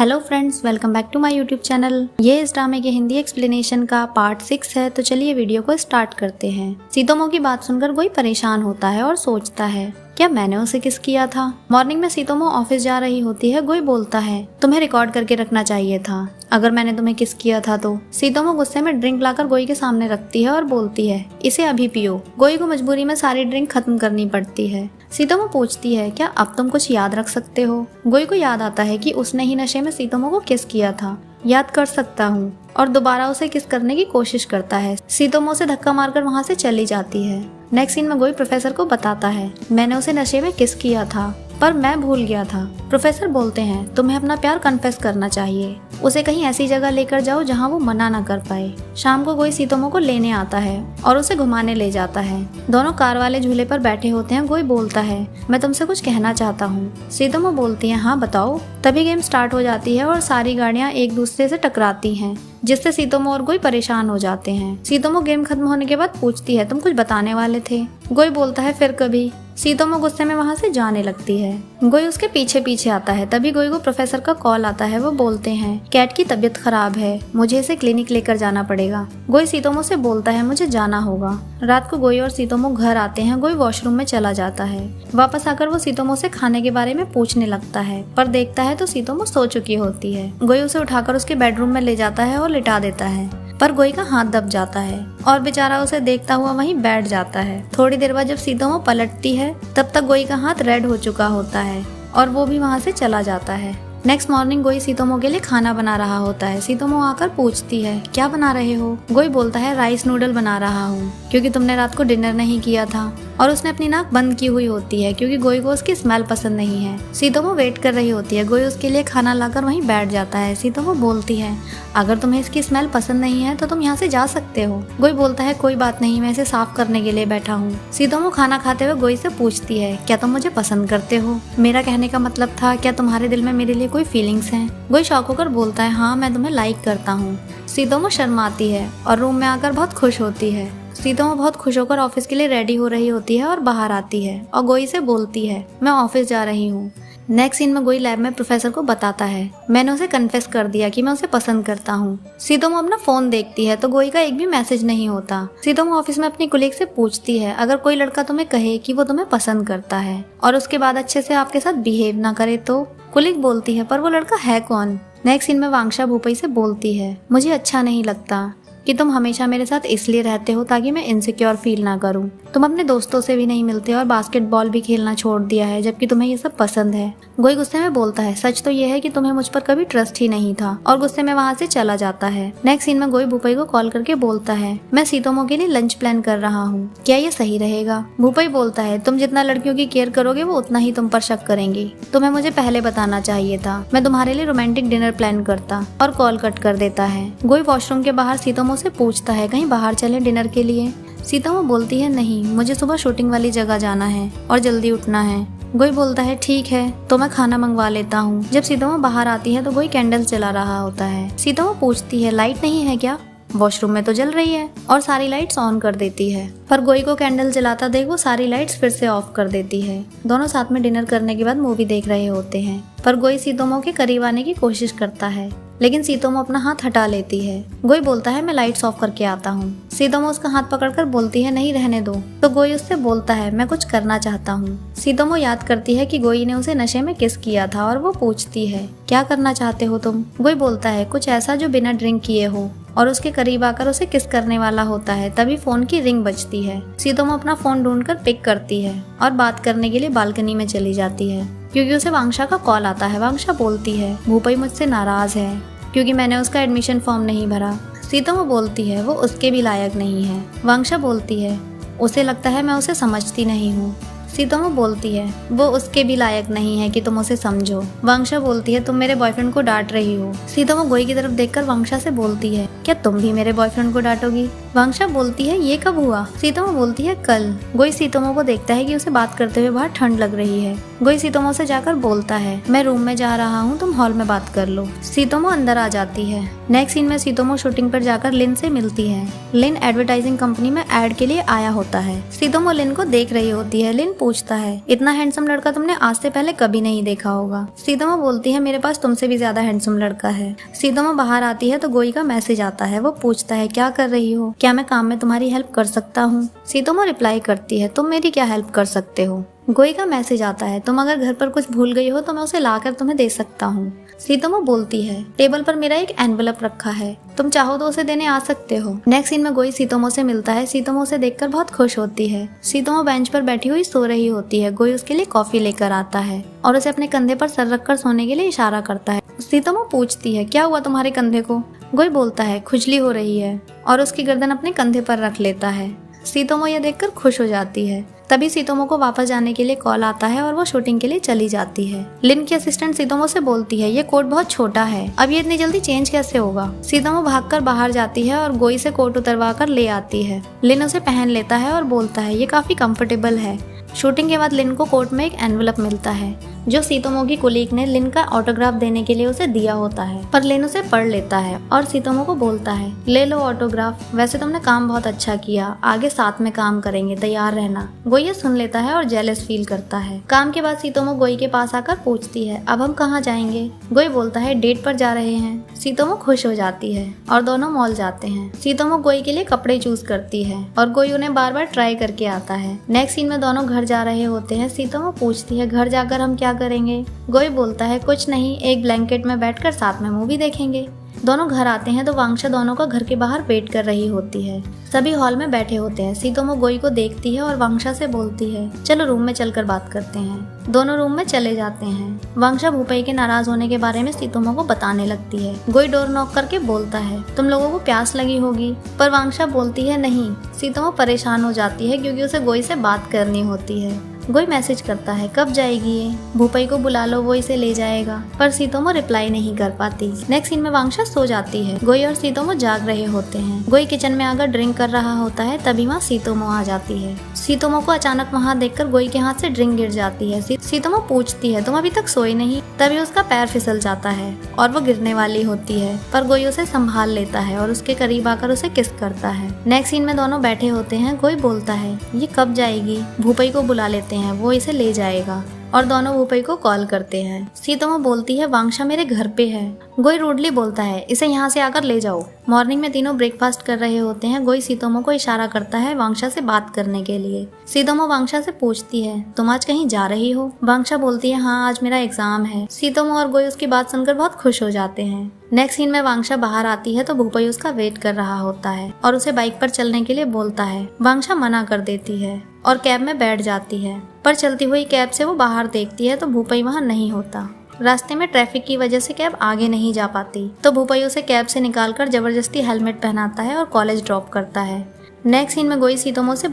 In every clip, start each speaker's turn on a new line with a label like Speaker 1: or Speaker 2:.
Speaker 1: Hello friends, welcome back to my YouTube channel. ये इस ड्रामे के हिंदी एक्सप्लेनेशन का पार्ट 6 है। तो चलिए वीडियो को स्टार्ट करते हैं। सीतोमो की बात सुनकर कोई परेशान होता है और सोचता है, क्या मैंने उसे किस किया था। मॉर्निंग में सीतोमो ऑफिस जा रही होती है। गोई बोलता है, तुम्हें रिकॉर्ड करके रखना चाहिए था अगर मैंने तुम्हें किस किया था तो। सीतोमो गुस्से में ड्रिंक लाकर गोई के सामने रखती है और बोलती है, इसे अभी पियो। गोई को मजबूरी में सारी ड्रिंक खत्म करनी पड़ती है। सीतोमो पूछती है, क्या अब तुम कुछ याद रख सकते हो। गोई को याद आता है कि उसने ही नशे में सीतोमो को किस किया था। याद कर सकता हूँ, और दोबारा उसे किस करने की कोशिश करता है। सीतोमो उसे धक्का मारकर वहाँ से चली जाती है। नेक्स्ट सीन में गोई प्रोफेसर को बताता है, मैंने उसे नशे में किस किया था पर मैं भूल गया था। प्रोफेसर बोलते हैं, तुम्हें अपना प्यार कन्फेस करना चाहिए। उसे कहीं ऐसी जगह लेकर जाओ जहाँ वो मना न कर पाए। शाम को गोई सीतोमो को लेने आता है और उसे घुमाने ले जाता है। दोनों कार वाले झूले पर बैठे होते हैं। गोई बोलता है, मैं तुमसे कुछ कहना चाहता हूँ। सीतोमो बोलती है, हाँ बताओ। तभी गेम स्टार्ट हो जाती है और सारी गाड़ियाँ एक दूसरे से टकराती हैं, जिससे सीतोमो और गोई परेशान हो जाते हैं। सीतोमो गेम खत्म होने के बाद पूछती है, तुम कुछ बताने वाले थे। गोई बोलता है, फिर कभी। सीतोमो गुस्से में वहाँ से जाने लगती है। गोई उसके पीछे पीछे आता है। तभी गोई को प्रोफेसर का कॉल आता है। वो बोलते हैं, कैट की तबीयत खराब है, मुझे इसे क्लिनिक लेकर जाना पड़ेगा। गोई सीतोमो से बोलता है, मुझे जाना होगा। रात को गोई और सीतोमो घर आते हैं। गोई वॉशरूम में चला जाता है। वापस आकर वो सीतोमो से खाने के बारे में पूछने लगता है, पर देखता है तो सीतोमो सो चुकी होती है। गोई उसे उठाकर उसके बेडरूम में ले जाता है और लिटा देता है, पर गोई का हाथ दब जाता है और बेचारा उसे देखता हुआ वहीं बैठ जाता है। थोड़ी देर बाद जब सीतोमो पलटती है, तब तक गोई का हाथ रेड हो चुका होता है और वो भी वहाँ से चला जाता है। नेक्स्ट मॉर्निंग गोई सीतोमो के लिए खाना बना रहा होता है। सीतोमो आकर पूछती है, क्या बना रहे हो। गोई बोलता है, राइस नूडल बना रहा हूँ क्योंकि तुमने रात को डिनर नहीं किया था। और उसने अपनी नाक बंद की हुई होती है क्योंकि गोई को उसकी स्मेल पसंद नहीं है। सीतोमो वेट कर रही होती है। गोई उसके लिए खाना लाकर वहीं बैठ जाता है। सीतोमो बोलती है, अगर तुम्हें इसकी स्मेल पसंद नहीं है तो तुम यहाँ से जा सकते हो। गोई बोलता है, कोई बात नहीं, मैं इसे साफ करने के लिए बैठा हूँ। सीतोमो खाना खाते हुए गोई से पूछती है, क्या तुम मुझे पसंद करते हो। मेरा कहने का मतलब था, क्या तुम्हारे दिल में मेरे लिए कोई फीलिंग्स हैं। गोई शॉक होकर बोलता है, हाँ मैं तुम्हें लाइक करता हूँ। सीतोमो शर्माती है और रूम में आकर बहुत खुश होती है। सीतोमो बहुत खुश होकर ऑफिस के लिए रेडी हो रही होती है और बाहर आती है और गोई से बोलती है, मैं ऑफिस जा रही हूँ। नेक्स्ट सीन में गोई लैब में प्रोफेसर को बताता है, मैंने उसे कन्फेस कर दिया कि मैं उसे पसंद करता हूँ। सीतोमो अपना फोन देखती है तो गोई का एक भी मैसेज नहीं होता। सीतोमो ऑफिस में अपनी कुलीग से पूछती है, अगर कोई लड़का तुम्हें कहे कि वो तुम्हें पसंद करता है और उसके बाद अच्छे से आपके साथ बिहेव ना करे तो। कुलीग बोलती है, पर वो लड़का है कौन। नेक्स्ट सीन में वांगशा भूपई से बोलती है, मुझे अच्छा नहीं लगता कि तुम हमेशा मेरे साथ इसलिए रहते हो ताकि मैं इनसिक्योर फील ना करूं। तुम अपने दोस्तों से भी नहीं मिलते और बास्केटबॉल भी खेलना छोड़ दिया है जबकि तुम्हें ये सब पसंद है। गोई गुस्से में बोलता है, सच तो ये है कि तुम्हें मुझ पर कभी ट्रस्ट ही नहीं था, और गुस्से में वहाँ से चला जाता है। नेक्स्ट सीन में गोई भूपई को कॉल करके बोलता है, मैं सीतोमो के लिए लंच प्लान कर रहा हूँ, क्या ये सही रहेगा। भूपई बोलता है, तुम जितना लड़कियों की केयर करोगे वो उतना ही तुम पर शक करेंगी। तुम्हें मुझे पहले बताना चाहिए था, मैं तुम्हारे लिए रोमांटिक डिनर प्लान करता। और कॉल कट कर देता है। गोई वॉशरूम के बाहर सीतोमो से पूछता है, कहीं बाहर चले डिनर के लिए। सीतोमो बोलती है, नहीं, मुझे सुबह शूटिंग वाली जगह जाना है और जल्दी उठना है। गोई बोलता है, ठीक है तो मैं खाना मंगवा लेता हूँ। जब सीतोमो बाहर आती है तो गोई कैंडल जला रहा होता है। सीतोमो पूछती है, लाइट नहीं है क्या। वॉशरूम में तो जल रही है, और सारी लाइट्स ऑन कर देती है। पर गोई को कैंडल जलाता देख वो सारी लाइट्स फिर से ऑफ कर देती है। दोनों साथ में डिनर करने के बाद मूवी देख रहे होते हैं, पर गोई सीतोमो के करीब आने की कोशिश करता है, लेकिन सीतोमो अपना हाथ हटा लेती है। गोई बोलता है, मैं लाइट्स ऑफ करके आता हूँ। सीतोमो उसका हाथ पकड़कर बोलती है, नहीं रहने दो। तो गोई उससे बोलता है, मैं कुछ करना चाहता हूँ। सीतोमो याद करती है कि गोई ने उसे नशे में किस किया था और वो पूछती है, क्या करना चाहते हो तुम। गोई बोलता है, कुछ ऐसा जो बिना ड्रिंक किए हो, और उसके करीब आकर उसे किस करने वाला होता है। तभी फोन की रिंग बजती है। सीतोमो अपना फोन ढूंढकर पिक करती है और बात करने के लिए बालकनी में चली जाती है क्योंकि उसे वांगशा का कॉल आता है। वांगशा बोलती है, भूपई मुझसे नाराज है क्योंकि मैंने उसका एडमिशन फॉर्म नहीं भरा। सीतोमो बोलती है, वो उसके भी लायक नहीं है। वांगशा बोलती है, उसे लगता है मैं उसे समझती नहीं हूँ। सीतोमो बोलती है, वो उसके भी लायक नहीं है कि तुम उसे समझो। वांगशा बोलती है, तुम मेरे बॉयफ्रेंड को डांट रही हो। सीतोमो गोई की तरफ देखकर वांगशा से बोलती है, क्या तुम भी मेरे बॉयफ्रेंड को डांटोगी। वांगशा बोलती है ये कब हुआ? सीतोमो बोलती है कल। गोई सीतोमो को देखता है कि उसे बात करते हुए बाहर ठंड लग रही है। गोई सीतोमो से जाकर बोलता है मैं रूम में जा रहा हूँ, तुम हॉल में बात कर लो। सीतोमो अंदर आ जाती है। नेक्स्ट सीन में सीतोमो शूटिंग पर जाकर लिन से मिलती है। लिन एडवर्टाइजिंग कंपनी में एड के लिए आया होता है। सीतोमो लिन को देख रही होती है। लिन पूछता है इतना हैंडसम लड़का तुमने आज से पहले कभी नहीं देखा होगा। सीतोमो बोलती है मेरे पास तुमसे भी ज्यादा हैंडसम लड़का है। सीतोमो बाहर आती है तो गोई का मैसेज आता है। वो पूछता है क्या कर रही हो, क्या मैं काम में तुम्हारी हेल्प कर सकता हूँ? सीतोमो रिप्लाई करती है तुम मेरी क्या हेल्प कर सकते हो। गोई का मैसेज आता है तुम अगर घर पर कुछ भूल गई हो तो मैं उसे लाकर तुम्हें दे सकता हूँ। सीतोमो बोलती है टेबल पर मेरा एक एनवेलप रखा है, तुम चाहो तो उसे देने आ सकते हो। नेक्स्ट सीन में गोई सीतोमो से मिलता है। सीतोमो उसे देखकर बहुत खुश होती है। सीतोमो बेंच पर बैठी हुई सो रही होती है। गोई उसके लिए कॉफी लेकर आता है और उसे अपने कंधे पर सर रखकर सोने के लिए इशारा करता है। सीतोमो पूछती है क्या हुआ तुम्हारे कंधे को? गोई बोलता है खुजली हो रही है और उसकी गर्दन अपने कंधे पर रख लेता है। सीतोमो यह देखकर खुश हो जाती है। तभी सीतोमो को वापस जाने के लिए कॉल आता है और वो शूटिंग के लिए चली जाती है। लिन की असिस्टेंट सीतोमो से बोलती है ये कोट बहुत छोटा है, अब ये इतनी जल्दी चेंज कैसे होगा? सीतोमो भागकर बाहर जाती है और गोई से कोट उतरवा कर ले आती है। लिन उसे पहन लेता है और बोलता है ये काफी कंफर्टेबल है। शूटिंग के बाद लिन को कोट में एक एनवेलप मिलता है जो सीतोमो की कुलीग ने लिन का ऑटोग्राफ देने के लिए उसे दिया होता है, पर लिन उसे पढ़ लेता है और सीतोमो को बोलता है ले लो ऑटोग्राफ, वैसे तुमने काम बहुत अच्छा किया, आगे साथ में काम करेंगे, तैयार रहना। गोई ये सुन लेता है और जेलस फील करता है। काम के बाद सीतोमो गोई के पास आकर पूछती है अब हम कहाँ जाएंगे? गोई बोलता है डेट पर जा रहे हैं। सीतोमो खुश हो जाती है और दोनों मॉल जाते हैं। सीतोमो गोई के लिए कपड़े चूज करती है और गोई उन्हें बार बार ट्राई करके आता है। नेक्स्ट सीन में दोनों घर जा रहे होते हैं। सीतोमो पूछती है घर जाकर हम क्या करेंगे? गोई बोलता है कुछ नहीं, एक ब्लैंकेट में बैठकर साथ में मूवी देखेंगे। दोनों घर आते हैं तो वांगशा दोनों को घर के बाहर वेट कर रही होती है। सभी हॉल में बैठे होते हैं। सीतोमो गोई को देखती है और वांगशा से बोलती है चलो रूम में चलकर बात करते हैं। दोनों रूम में चले जाते हैं। वांगशा भूपाई के नाराज होने के बारे में सीतोमो को बताने लगती है। गोई डोर नॉक करके बोलता है तुम लोगों को प्यास लगी होगी, पर वांगशा बोलती है नहीं। सीतोमो परेशान हो जाती है क्योंकि उसे गोई से बात करनी होती है। गोई मैसेज करता है कब जाएगी ये, भूपाई को बुला लो वो इसे ले जाएगा, पर सीतोमो रिप्लाई नहीं कर पाती। नेक्स्ट सीन में वांगशा सो जाती है। गोई और सीतोमो जाग रहे होते हैं। गोई किचन में आकर ड्रिंक कर रहा होता है, तभी वहाँ सीतोमो आ जाती है। सीतोमो को अचानक वहाँ देखकर गोई के हाथ से ड्रिंक गिर जाती है। सीतोमो पूछती है तुम अभी तक सोई नहीं? तभी उसका पैर फिसल जाता है और वो गिरने वाली होती है, पर गोई उसे संभाल लेता है और उसके करीब आकर उसे किस करता है। नेक्स्ट सीन में दोनों बैठे होते हैं। गोई बोलता है ये कब जाएगी? भूपाई को बुला लेते हैं, वो इसे ले जाएगा, और दोनों भूपाई को कॉल करते हैं। सीतोमो बोलती है वांगशा मेरे घर पे है। गोई रूडली बोलता है इसे यहाँ से आकर ले जाओ। मॉर्निंग में तीनों ब्रेकफास्ट कर रहे होते हैं। गोई सीतोमो को इशारा करता है वांगशा से बात करने के लिए। सीतोमो वांगशा से पूछती है तुम आज कहीं जा रही हो? वांगशा बोलती है हाँ आज मेरा एग्जाम है। सीतोमो और गोई उसकी बात सुनकर बहुत खुश हो जाते हैं। नेक्स्ट सीन में वांगशा बाहर आती है तो भूपाई उसका वेट कर रहा होता है और उसे बाइक पर चलने के लिए बोलता है। वांगशा मना कर देती है और कैब में बैठ जाती है, पर चलती हुई कैब से वो बाहर देखती है तो भूपाई वहाँ नहीं होता। रास्ते में ट्रैफिक की वजह से कैब आगे नहीं जा पाती, तो भूपाई उसे कैब से निकालकर जबरदस्ती हेलमेट पहनाता है और कॉलेज ड्रॉप करता है। नेक्स्ट सीन में गोई सीतोमो से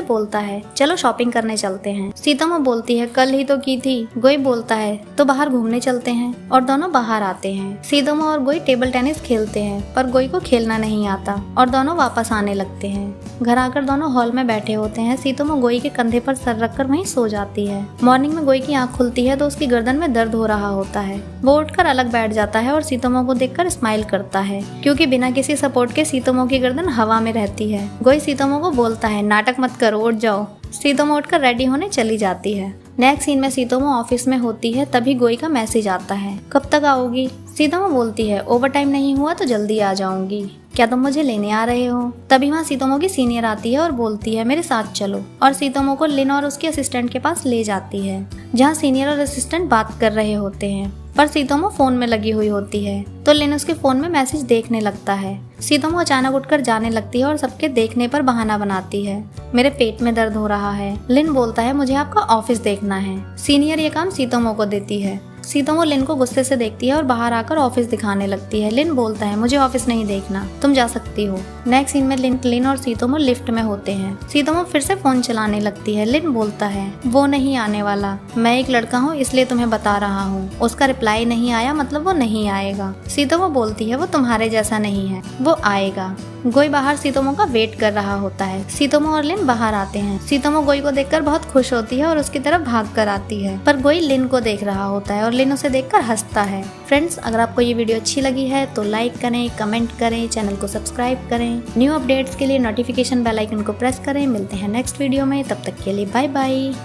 Speaker 1: बोलता है चलो शॉपिंग करने चलते हैं। सीतोमो बोलती है कल ही तो की थी। गोई बोलता है तो बाहर घूमने चलते हैं, और दोनों बाहर आते हैं। सीतोमो और गोई टेबल टेनिस खेलते हैं, पर गोई को खेलना नहीं आता और दोनों वापस आने लगते हैं। घर आकर दोनों हॉल में बैठे होते हैं। सीतोमो गोई के कंधे पर सर रखकर वहीं सो जाती है। मॉर्निंग में गोई की आंख खुलती है तो उसकी गर्दन में दर्द हो रहा होता है। वो उठकर अलग बैठ जाता है और सीतोमो को देखकर स्माइल करता है, क्योंकि बिना किसी सपोर्ट के सीतोमो की गर्दन हवा में रहती है। गोई सीतोमो को बोलता है नाटक मत करो, उठ जाओ। सीतोमो उठकर रेडी होने चली जाती है। नेक्स्ट सीन में सीतोमो ऑफिस में होती है, तभी गोई का मैसेज आता है कब तक आओगी? सीतोमो बोलती है ओवर टाइम नहीं हुआ तो जल्दी आ जाऊंगी, क्या तुम मुझे लेने आ रहे हो? तभी वहाँ सीतोमो की सीनियर आती है और बोलती है मेरे साथ चलो, और सीतोमो को लिन और उसके असिस्टेंट के पास ले जाती है, जहाँ सीनियर और असिस्टेंट बात कर रहे होते हैं। पर सीतोमो फोन में लगी हुई होती है तो लिन उसके फोन में मैसेज देखने लगता है। सीतोमो अचानक उठकर जाने लगती है और सबके देखने पर बहाना बनाती है मेरे पेट में दर्द हो रहा है। लिन बोलता है मुझे आपका ऑफिस देखना है। सीनियर ये काम सीतोमो को देती है। सीतोमो लिन को गुस्से से देखती है और बाहर आकर ऑफिस दिखाने लगती है। लिन बोलता है, मुझे ऑफिस नहीं देखना, तुम जा सकती हो। नेक्स्ट सीन में लिन और सीतोमो लिफ्ट में होते हैं। सीतोमो फिर से फोन चलाने लगती है। लिन बोलता है, वो नहीं आने वाला, मैं एक लड़का हूँ इसलिए तुम्हें बता रहा हूँ। उसका रिप्लाई नहीं आया मतलब वो नहीं आएगा। सीतोमो बोलती है, वो तुम्हारे जैसा नहीं है, वो आएगा। गोई बाहर सीतोमो का वेट कर रहा होता है। सीतोमो और लिन बाहर आते हैं। सीतोमो गोई को देखकर बहुत खुश होती है और उसकी तरफ भाग कर आती है, पर गोई लिन को देख रहा होता है और लिन उसे देखकर हंसता है। फ्रेंड्स, अगर आपको ये वीडियो अच्छी लगी है तो लाइक करें, कमेंट करें, चैनल को सब्सक्राइब करें। न्यू अपडेट्स के लिए नोटिफिकेशन बेल आइकन को प्रेस करें। मिलते हैं नेक्स्ट वीडियो में, तब तक के लिए बाय बाय।